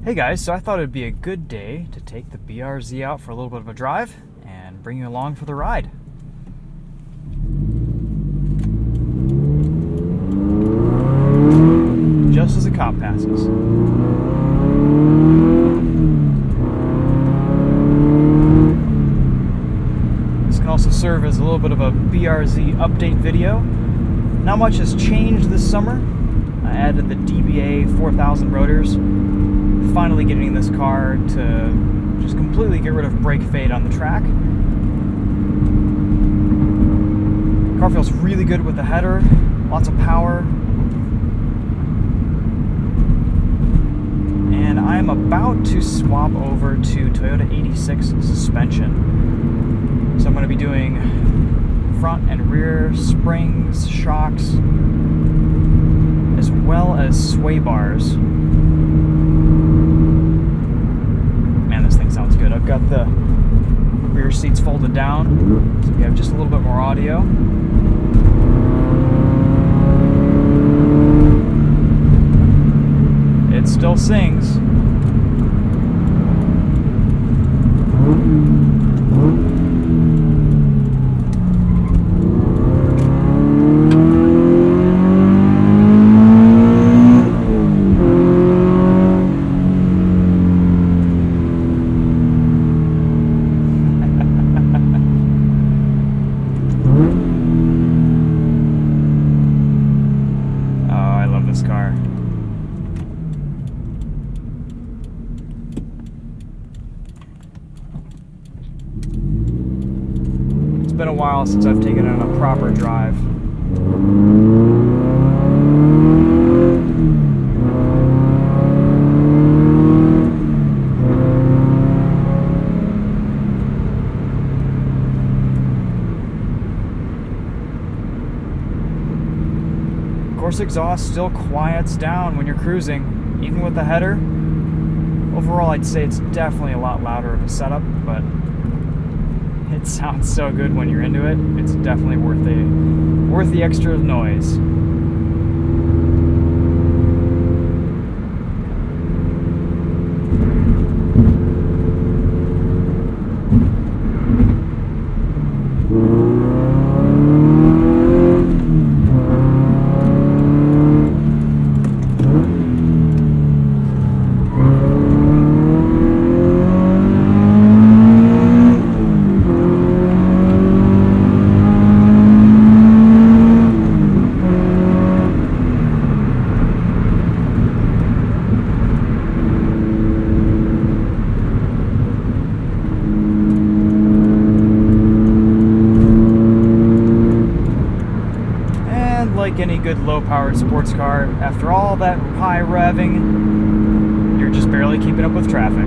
Hey guys, so I thought it'd be a good day to take the BRZ out for a little bit of a drive and bring you along for the ride. Just as a cop passes. This can also serve as a little bit of a BRZ update video. Not much has changed this summer. I added the DBA 4000 rotors. Finally getting this car to just completely get rid of brake fade on the track. The car feels really good with the header, lots of power. And I'm about to swap over to Toyota 86 suspension. So I'm going to be doing front and rear springs, shocks, as well as sway bars. Sounds good. I've got the rear seats folded down, so we have just a little bit more audio. It still sings. Car. It's been a while since I've taken it on a proper drive. Of course, exhaust still quiets down when you're cruising, even with the header. Overall, I'd say it's definitely a lot louder of a setup, but it sounds so good when you're into it. It's definitely worth the extra noise. Like any good low-powered sports car, after all that high revving, you're just barely keeping up with traffic.